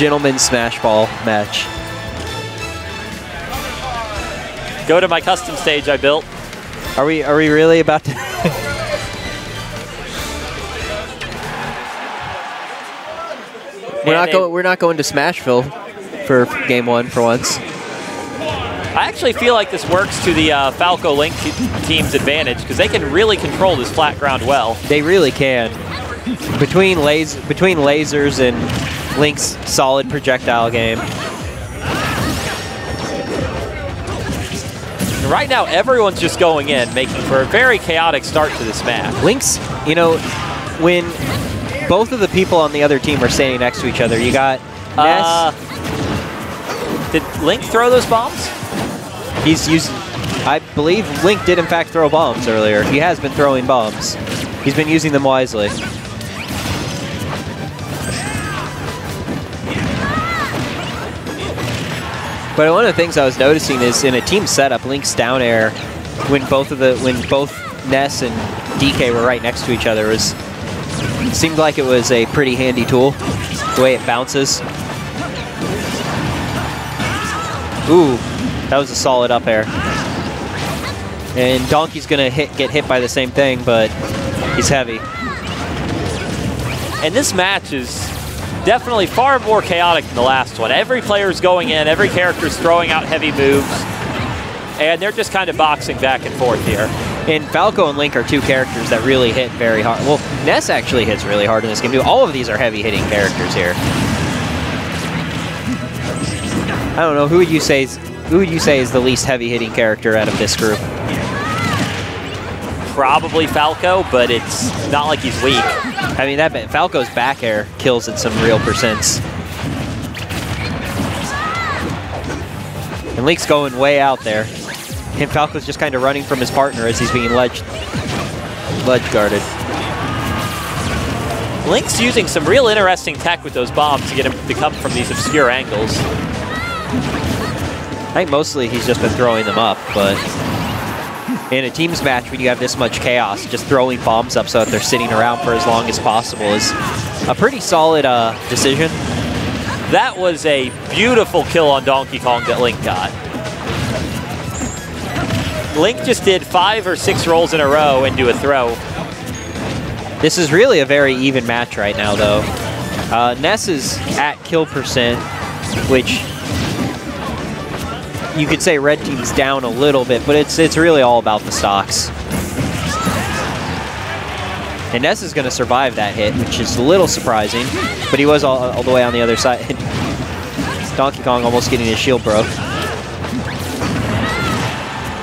gentleman's smash ball match. Go to my custom stage I built. Are we really about to? We're not going to Smashville for game 1 for once. I actually feel like this works to the Falco Link team's advantage because they can really control this flat ground well. They really can. Between lasers and Link's solid projectile game. And right now, everyone's just going in, making for a very chaotic start to this match. Link's, you know, when both of the people on the other team are standing next to each other, you got Ness. Did Link throw those bombs? He's using, I believe Link did in fact throw bombs earlier. He has been throwing bombs. He's been using them wisely. But one of the things I was noticing is in a team setup, Link's down air, when both Ness and DK were right next to each other, it seemed like it was a pretty handy tool, the way it bounces. Ooh, that was a solid up air. And Donkey's gonna get hit by the same thing, but he's heavy. And this match is definitely far more chaotic than the last one. Every player's going in, every character's throwing out heavy moves, and they're just kind of boxing back and forth here. And Falco and Link are two characters that really hit very hard. Well, Ness actually hits really hard in this game too. All of these are heavy-hitting characters here. I don't know, who would you say is the least heavy-hitting character out of this group? Probably Falco, but it's not like he's weak. I mean, Falco's back air kills at some real percents. And Link's going way out there. And Falco's just kind of running from his partner as he's being ledge guarded. Link's using some real interesting tech with those bombs to get him to come from these obscure angles. I think mostly he's just been throwing them up, but in a teams match, when you have this much chaos, just throwing bombs up so that they're sitting around for as long as possible is a pretty solid decision. That was a beautiful kill on Donkey Kong that Link got. Link just did 5 or 6 rolls in a row into a throw. This is really a very even match right now, though. Ness is at kill percent, which you could say red team's down a little bit, but it's really all about the stocks. And Ness is going to survive that hit, which is a little surprising, but he was all the way on the other side. Donkey Kong almost getting his shield broke.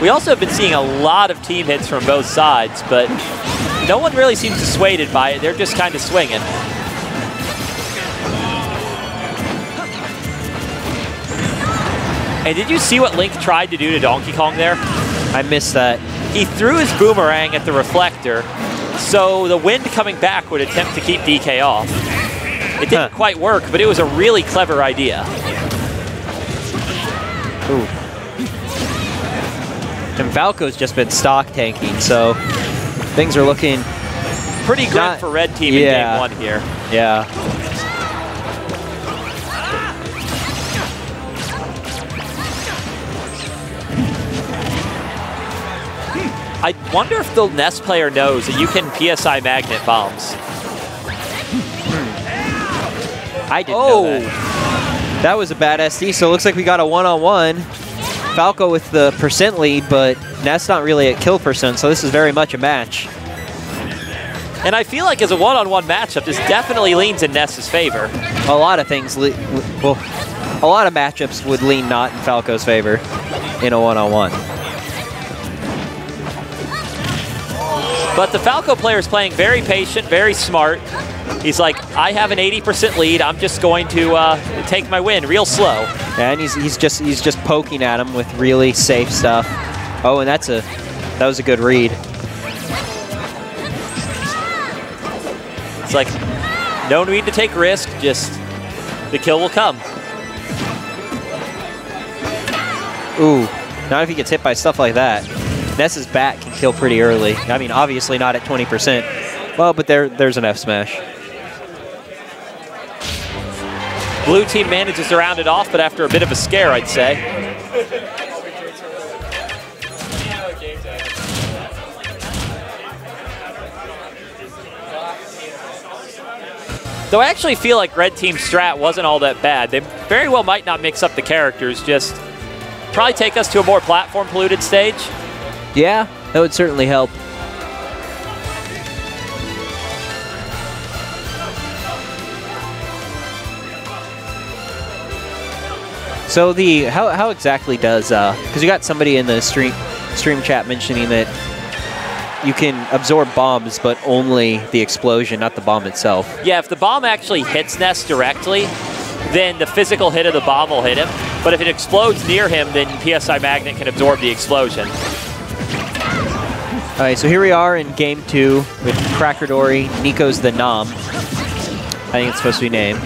We also have been seeing a lot of team hits from both sides, but no one really seems dissuaded by it. They're just kind of swinging. And did you see what Link tried to do to Donkey Kong there? I missed that. He threw his boomerang at the reflector, so the wind coming back would attempt to keep DK off. It didn't quite work, but it was a really clever idea. Ooh. And Falco's just been stock tanking, so things are looking pretty good for red team in game 1 here. Yeah. I wonder if the Ness player knows that you can PSI magnet bombs. I didn't know that. That was a bad SD, so it looks like we got a one-on-one. Falco with the percent lead, but Ness not really at kill percent, so this is very much a match. And I feel like as a one-on-one matchup, this definitely leans in Ness's favor. A lot of things, well, a lot of matchups would lean not in Falco's favor in a one-on-one. But the Falco player is playing very patient, very smart. He's like, I have an 80% lead. I'm just going to take my win real slow. Yeah, and he's just poking at him with really safe stuff. Oh, and that was a good read. It's like, no need to take risk. Just the kill will come. Ooh, not if he gets hit by stuff like that. Ness's bat can kill pretty early. I mean, obviously not at 20%. Well, but there's an F smash. Blue team manages to round it off, but after a bit of a scare, I'd say. Though I actually feel like red team's strat wasn't all that bad. They very well might not mix up the characters, just probably take us to a more platform polluted stage. Yeah, that would certainly help. So how exactly does, because you got somebody in the stream chat mentioning that you can absorb bombs, but only the explosion, not the bomb itself. Yeah, if the bomb actually hits Ness directly, then the physical hit of the bomb will hit him. But if it explodes near him, then PSI Magnet can absorb the explosion. All right, so here we are in game 2 with Crakedory, NikosTheName. I think it's supposed to be named.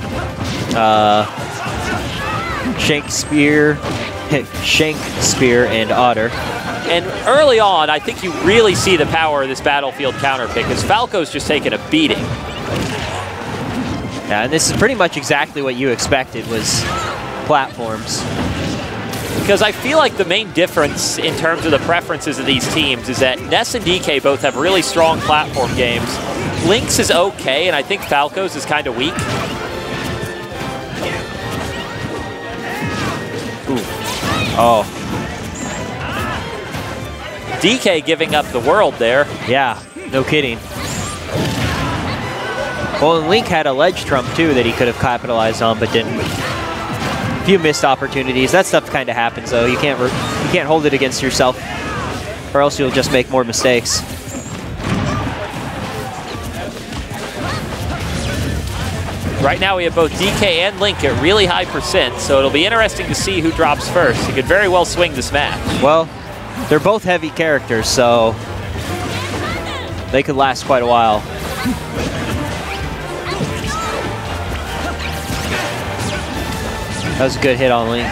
Shankspeare and Otter. And early on, I think you really see the power of this battlefield counter pick, as Falco's just taken a beating. Yeah, and this is pretty much exactly what you expected, was platforms. Because I feel like the main difference in terms of the preferences of these teams is that Ness and DK both have really strong platform games. Lynx is okay, and I think Falco's is kind of weak. Ooh. Oh. DK giving up the world there. Yeah, no kidding. Well, and Link had a ledge trump too that he could have capitalized on, but didn't. A few missed opportunities. That stuff kind of happens, though. You can't hold it against yourself, or else you'll just make more mistakes. Right now we have both DK and Link at really high %, so it'll be interesting to see who drops first. He could very well swing this match. Well, they're both heavy characters, so they could last quite a while. That was a good hit on Link.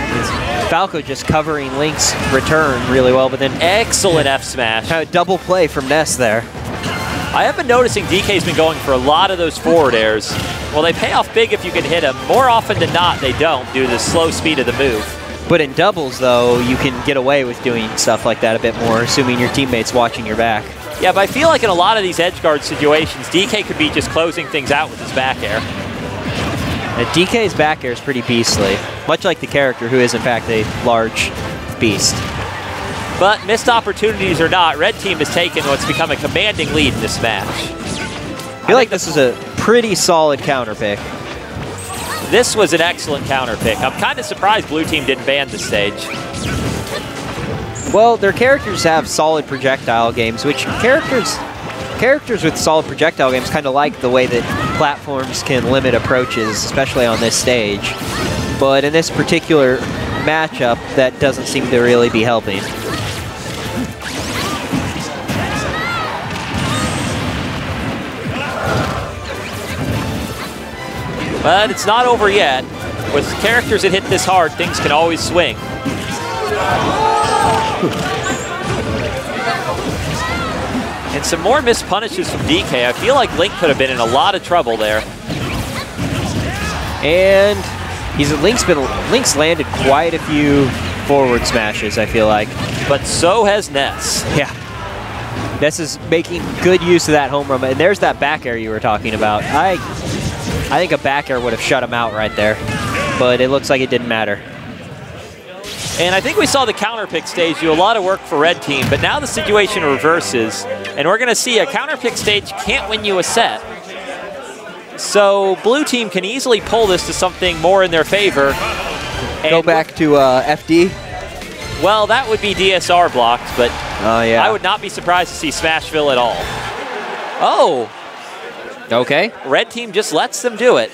Falco just covering Link's return really well, but then excellent F smash. Kind of double play from Ness there. I have been noticing DK's been going for a lot of those forward airs. Well, they pay off big if you can hit them. More often than not, they don't due to the slow speed of the move. But in doubles, though, you can get away with doing stuff like that a bit more, assuming your teammate's watching your back. Yeah, but I feel like in a lot of these edge guard situations, DK could be just closing things out with his back air. DK's back air is pretty beastly, much like the character, who is in fact a large beast. But missed opportunities or not, red team has taken what's become a commanding lead in this match. I feel like this is a pretty solid counter pick. This was an excellent counter pick. I'm kind of surprised blue team didn't ban this stage. Well, their characters have solid projectile games, which characters with solid projectile games kind of like the way that platforms can limit approaches, especially on this stage. But in this particular matchup, that doesn't seem to really be helping. But it's not over yet. With characters that hit this hard, things can always swing. And some more missed punishes from DK. I feel like Link could have been in a lot of trouble there. And Link's landed quite a few forward smashes, I feel like. But so has Ness. Yeah. Ness is making good use of that home run. And there's that back air you were talking about. I think a back air would have shut him out right there. But it looks like it didn't matter. And I think we saw the counter pick stage do a lot of work for red team, but now the situation reverses, and we're going to see a counter pick stage can't win you a set. So blue team can easily pull this to something more in their favor. Go back to FD? Well, that would be DSR blocked, but yeah. I would not be surprised to see Smashville at all. Oh! Okay. Red team just lets them do it.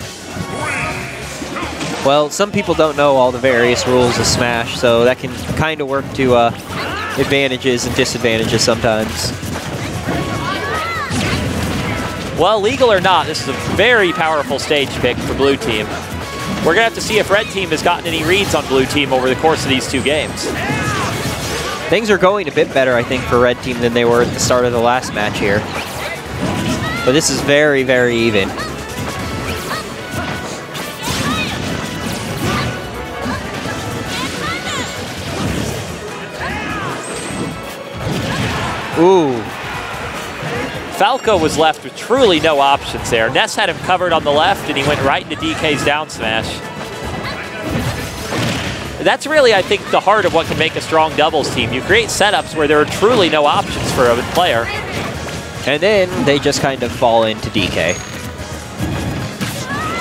Well, some people don't know all the various rules of Smash, so that can kind of work to advantages and disadvantages sometimes. Well, legal or not, this is a very powerful stage pick for blue team. We're going to have to see if red team has gotten any reads on blue team over the course of these two games. Things are going a bit better, I think, for red team than they were at the start of the last match here. But this is very, very even. Ooh. Falco was left with truly no options there. Ness had him covered on the left, and he went right into DK's down smash. That's really, I think, the heart of what can make a strong doubles team. You create setups where there are truly no options for a player. And then they just kind of fall into DK.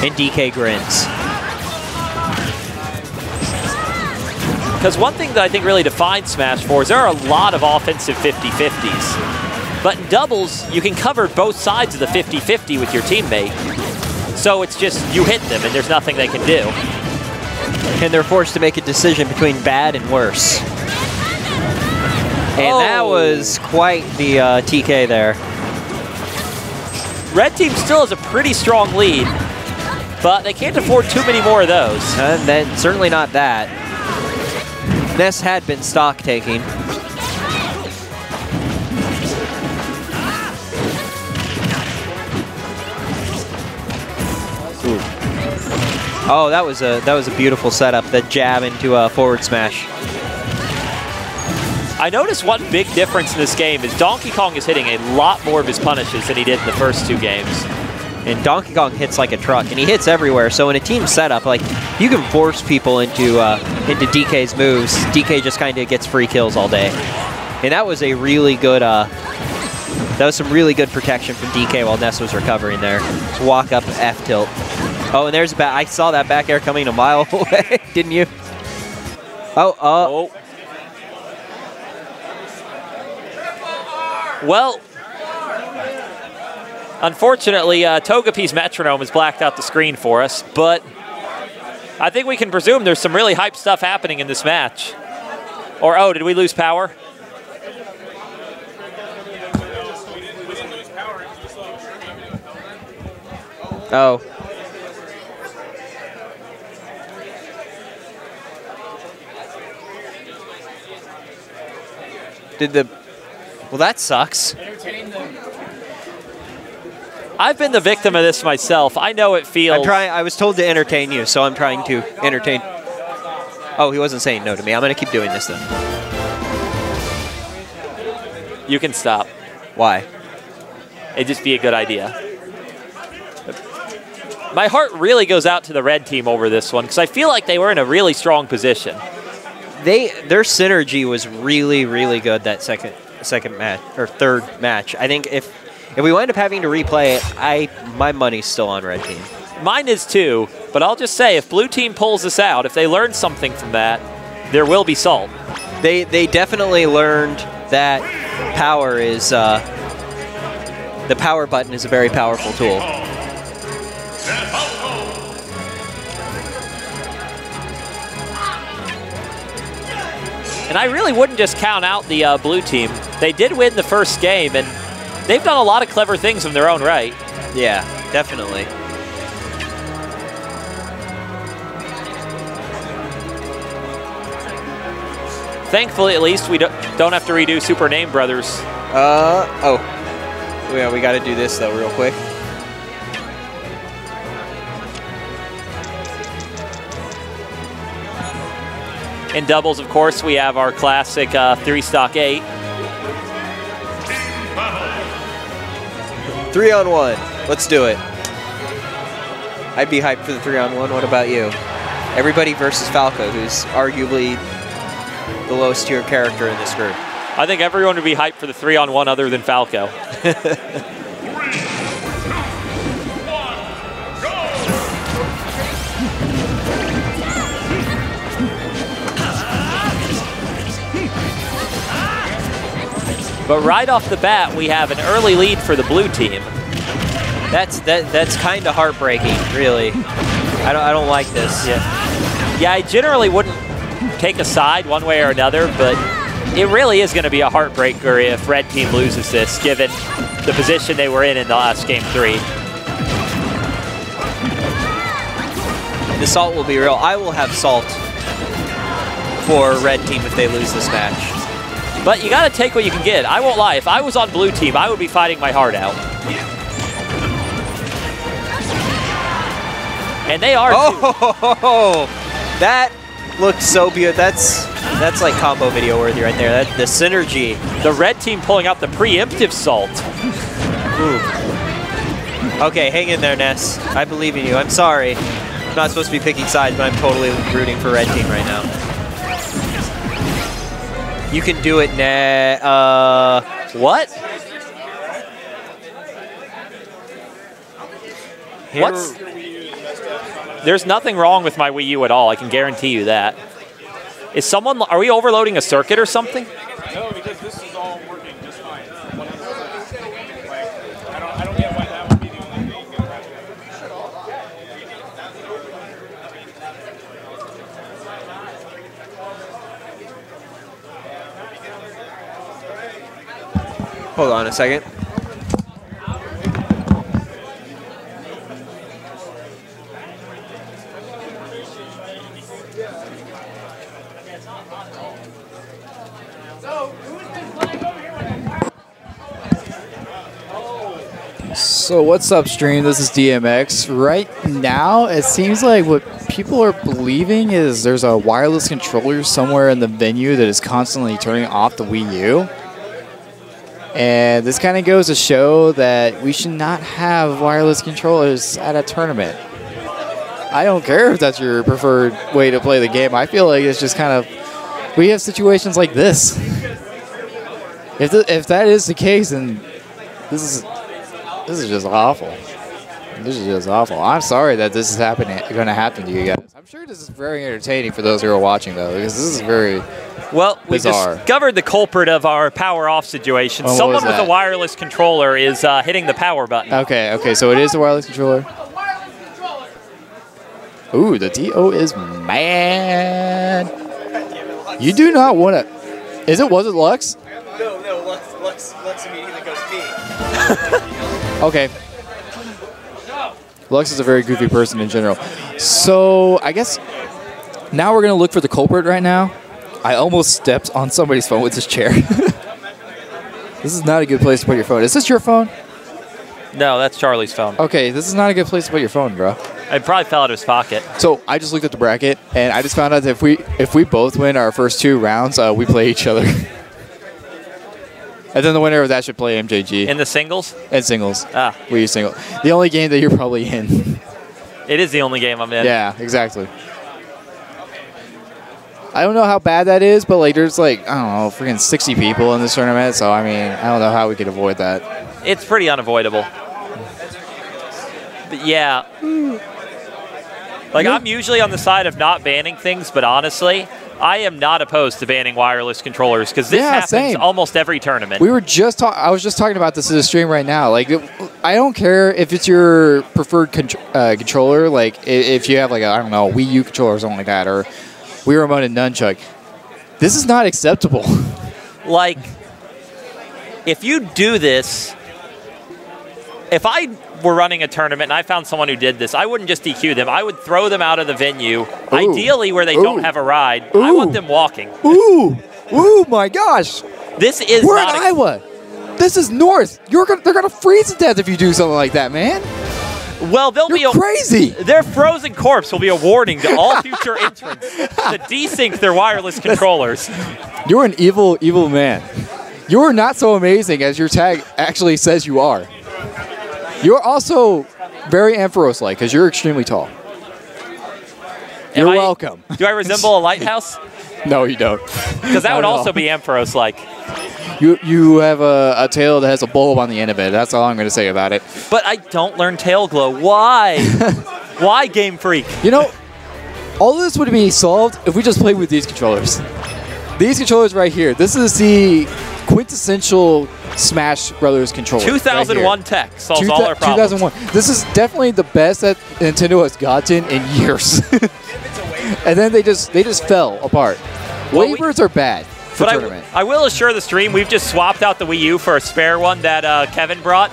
And DK grins. Because one thing that I think really defines Smash 4 is there are a lot of offensive 50-50s. But in doubles, you can cover both sides of the 50-50 with your teammate. So it's just you hit them and there's nothing they can do. And they're forced to make a decision between bad and worse. And that was quite the TK there. Red team still has a pretty strong lead, but they can't afford too many more of those. And then certainly not that. Ness had been stock taking. Ooh. Oh, that was a beautiful setup. That jab into a forward smash. I noticed one big difference in this game is Donkey Kong is hitting a lot more of his punishes than he did in the first 2 games. And Donkey Kong hits like a truck, and he hits everywhere. So in a team setup, like you can force people into DK's moves. DK just kind of gets free kills all day, and that was a really good. That was some really good protection from DK while Ness was recovering there. Walk up F tilt. Oh, and there's a back. I saw that back air coming a mile away, didn't you? Oh. Well, unfortunately, Togepi's metronome has blacked out the screen for us, but I think we can presume there's some really hype stuff happening in this match. Or, oh, did we lose power? Oh. Well, that sucks. I've been the victim of this myself. I know it feels... I was told to entertain you, so I'm trying to entertain. Oh, he wasn't saying no to me. I'm going to keep doing this then. You can stop. Why? It'd just be a good idea. My heart really goes out to the red team over this one, because I feel like they were in a really strong position. Their synergy was really, really good that second match, or third match. I think if we wind up having to replay it, my money's still on red team. Mine is too, but I'll just say, if blue team pulls this out, if they learn something from that, there will be salt. They definitely learned that power is, the power button is a very powerful tool. And I really wouldn't just count out the blue team. They did win the first game, and they've done a lot of clever things in their own right. Yeah, definitely. Thankfully, at least, we don't have to redo Super Name Brothers. Oh. Yeah, we got to do this, though, real quick. In doubles, of course, we have our classic 3-stock 8. 3-on-1. Let's do it. I'd be hyped for the 3-on-1. What about you? Everybody versus Falco, who's arguably the lowest tier character in this group. I think everyone would be hyped for the 3-on-1 other than Falco. But right off the bat, we have an early lead for the blue team. That's kind of heartbreaking, really. I don't like this. Yeah, I generally wouldn't take a side one way or another, but it really is going to be a heartbreaker if red team loses this, given the position they were in the last game 3. The salt will be real. I will have salt for red team if they lose this match. But you got to take what you can get. I won't lie. If I was on blue team, I would be fighting my heart out. And they are. Oh, that looked so beautiful. That's like combo video worthy right there. The synergy. The red team pulling out the preemptive salt. Ooh. Okay, hang in there, Ness. I believe in you. I'm sorry. I'm not supposed to be picking sides, but I'm totally rooting for red team right now. You can do it, Ness. What? What's? There's nothing wrong with my Wii U at all. I can guarantee you that. Is someone? Are we overloading a circuit or something? No, because this is all working just fine. I don't get why that would be the only thing you can have. Hold on a second. So what's up, stream? This is DMX. Right now, it seems like what people are believing is there's a wireless controller somewhere in the venue that is constantly turning off the Wii U. And this kind of goes to show that we should not have wireless controllers at a tournament. I don't care if that's your preferred way to play the game. I feel like it's just kind of, we have situations like this. If that is the case, then this is just awful. This is just awful. I'm sorry that this is going to happen to you guys. I'm sure this is very entertaining for those who are watching, though, because this is very well. We bizarre. discovered the culprit of our power off situation. Oh, someone with a wireless controller is hitting the power button. Okay, so it is the wireless controller. Ooh, the TO is mad. You do not want to. Was it Lux? No, Lux immediately goes me. Okay. Lux is a very goofy person in general. So I guess now we're going to look for the culprit right now. I almost stepped on somebody's phone with this chair. This is not a good place to put your phone. Is this your phone? No, that's Charlie's phone. Okay, this is not a good place to put your phone, bro. It probably fell out of his pocket. So I just looked at the bracket, and I just found out that if we both win our first 2 rounds, we play each other. And then the winner of that should play MJG. In the singles? And singles. Ah. We use single. The only game that you're probably in. It is the only game I'm in. Yeah, exactly. I don't know how bad that is, but like there's like, I don't know, freaking 60 people in this tournament, so I mean, I don't know how we could avoid that. It's pretty unavoidable. But yeah. Like, I'm usually on the side of not banning things, but honestly, I am not opposed to banning wireless controllers because this happens almost every tournament. We were just I was just talking about this in the stream right now. Like, I don't care if it's your preferred controller. Like, if you have like I don't know, Wii U controller or something like that, or Wii Remote and Nunchuck. This is not acceptable. Like, if you do this, if I were running a tournament and I found someone who did this, I wouldn't just DQ them. I would throw them out of the venue, ideally where they don't have a ride. I want them walking. Ooh, my gosh. This is We're in Iowa. This is north. They're gonna freeze to death if you do something like that, man. Well, You're crazy. Their frozen corpse will be a warning to all future entrants to desync their wireless controllers. You're an evil, evil man. You're not so amazing as your tag actually says you are. You're also very Ampharos-like because you're extremely tall. You're welcome. Do I resemble a lighthouse? No, you don't. Because that would also be Ampharos-like. You have a tail that has a bulb on the end of it. That's all I'm going to say about it. But I don't learn tail glow. Why? Why, Game Freak? You know, all of this would be solved if we just played with these controllers. These controllers right here. This is the quintessential Smash Brothers controller. 2001 tech solves all our problems. 2001. This is definitely the best that Nintendo has gotten in years. And then they just fell apart. Waivers are bad. But I will assure the stream, we've just swapped out the Wii U for a spare one that Kevin brought.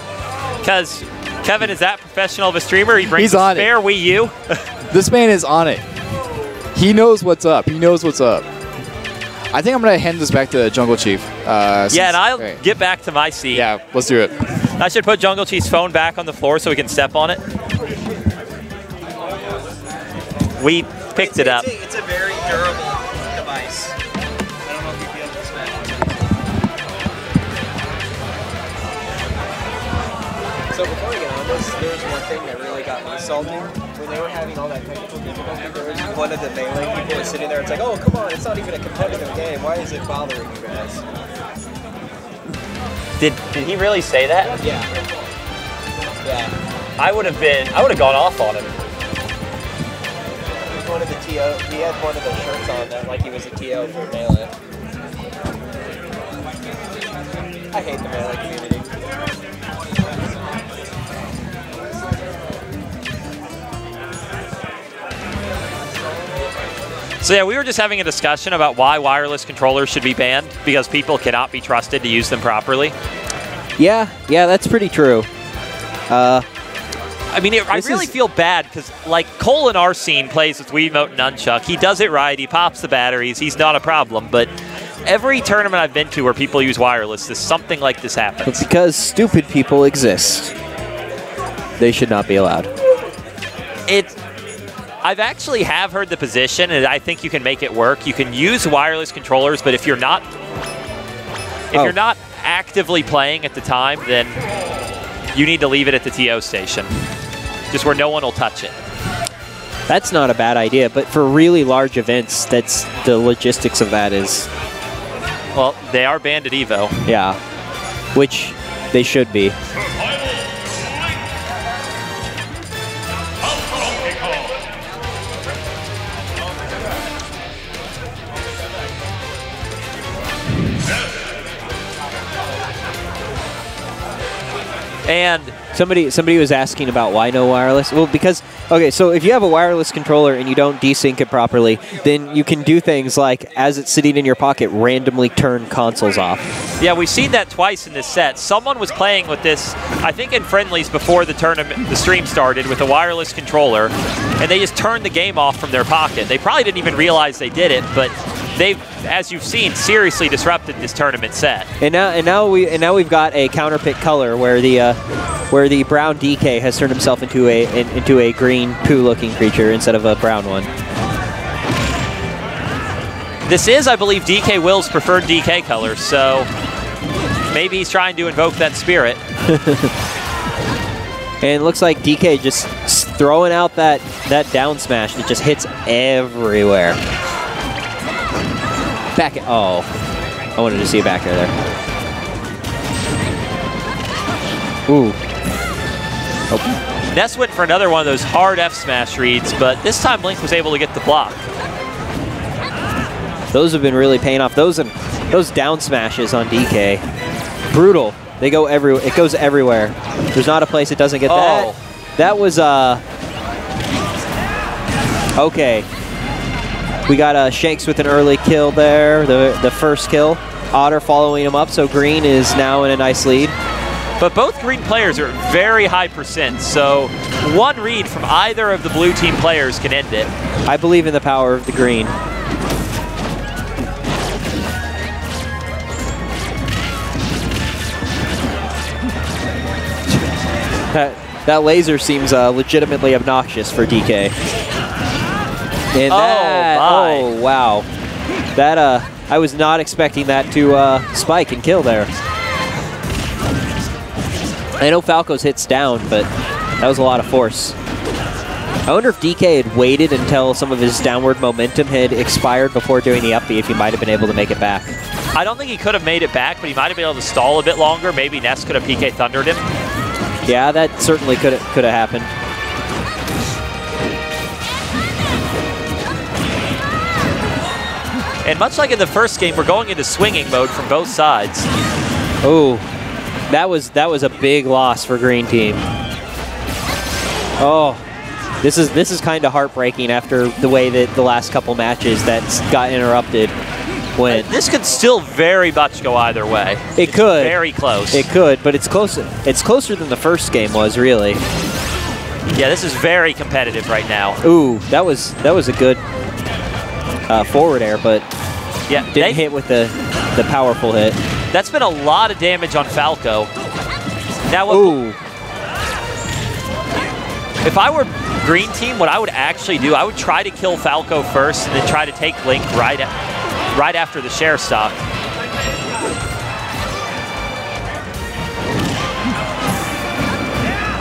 Because Kevin is that professional of a streamer. He brings a spare Wii U. This man is on it. He knows what's up. He knows what's up. I think I'm going to hand this back to Junglechief. Yeah, and I'll get back to my seat. Yeah, let's do it. I should put Junglechief's phone back on the floor so we can step on it. just picked it up. It's a very durable device. I don't know if you'd be able to smash it. So before we get on this, there was one thing that really got me salty. When they were having all that technical difficulty, there was one of the melee people was sitting there. It's like, oh, come on, it's not even a competitive game. Why is it bothering you guys? Did he really say that? Yeah. Yeah. I would have gone off on him. He was one of the TO. He had one of the shirts on that, like he was a TO for melee. I hate the melee community. So yeah, we were just having a discussion about why wireless controllers should be banned, because people cannot be trusted to use them properly. Yeah, that's pretty true. I mean, I really feel bad because, like, Cole in our scene plays with Wiimote and Nunchuck. He does it right. He pops the batteries. He's not a problem. But every tournament I've been to where people use wireless, something like this happens. It's because stupid people exist. They should not be allowed. I've actually heard the position, and I think you can make it work. You can use wireless controllers, but if you're not actively playing at the time, then you need to leave it at the TO station, just where no one will touch it. That's not a bad idea, but for really large events, that's the logistics of that is... Well, they are banned at EVO. Yeah, which they should be. And somebody was asking about why no wireless. Well, because, okay, so if you have a wireless controller and you don't desync it properly, then you can do things like, as it's sitting in your pocket, randomly turn consoles off. Yeah, we've seen that twice in this set. Someone was playing with this, I think in friendlies before the stream started, with a wireless controller, and they just turned the game off from their pocket. They probably didn't even realize they did it, but they've, as you've seen, seriously disrupted this tournament set. And now we've got a counterpick color where the brown DK has turned himself into a green poo-looking creature instead of a brown one. This is, I believe, DK Will's preferred DK color, so maybe he's trying to invoke that spirit. And it looks like DK just throwing out that down smash that just hits everywhere. Back it. Oh, I wanted to see a back air there. Ooh. Oh. Ness went for another one of those hard F smash reads, but this time Link was able to get the block. Those have been really paying off. Those down smashes on DK, brutal. They go everywhere. It goes everywhere. There's not a place it doesn't get that. That was okay. We got Shanks with an early kill there, the first kill. Otter following him up, so green is now in a nice lead. But both green players are very high %, so one read from either of the blue team players can end it. I believe in the power of the green. That laser seems legitimately obnoxious for DK. And oh wow, that I was not expecting that to spike and kill there. I know Falco's hits down, but that was a lot of force. I wonder if DK had waited until some of his downward momentum had expired before doing the up B, if he might have been able to make it back. I don't think he could have made it back, but he might have been able to stall a bit longer. Maybe Ness could have PK Thundered him. Yeah, that certainly could have happened. And much like in the first game, we're going into swinging mode from both sides. Oh, that was a big loss for green team. Oh, this is kind of heartbreaking after the way that the last couple matches that's got interrupted went. This could still very much go either way. It could. Very close. It could, but it's closer. It's closer than the first game was, really. Yeah, this is very competitive right now. Ooh, that was a good forward air, but yeah, didn't hit with the powerful hit. That's been a lot of damage on Falco. Now, ooh. if I were green team, what I would actually do, I would try to kill Falco first and then try to take Link right after the share stock.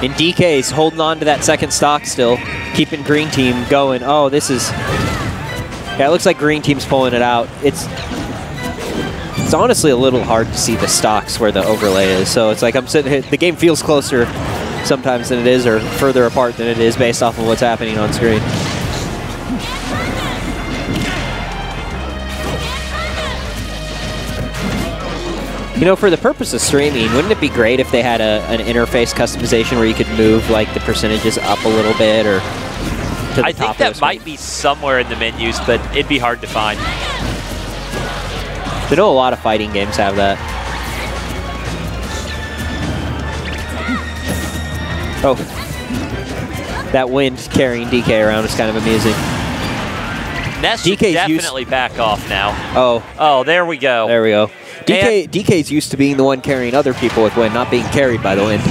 And DK's holding on to that second stock still, keeping green team going. Oh, this is... Yeah, it looks like green team's pulling it out. It's honestly a little hard to see the stocks where the overlay is. So it's like I'm sitting here, the game feels closer sometimes than it is, or further apart than it is based off of what's happening on screen. You know, for the purpose of streaming, wouldn't it be great if they had an interface customization where you could move like the percentages up a little bit, or to the I top think that might be somewhere in the menus, but it'd be hard to find. I know a lot of fighting games have that. Oh, that wind carrying DK around is kind of amusing. Ness should definitely back off now. Oh, there we go. There we go. DK's used to being the one carrying other people with wind, not being carried by the wind.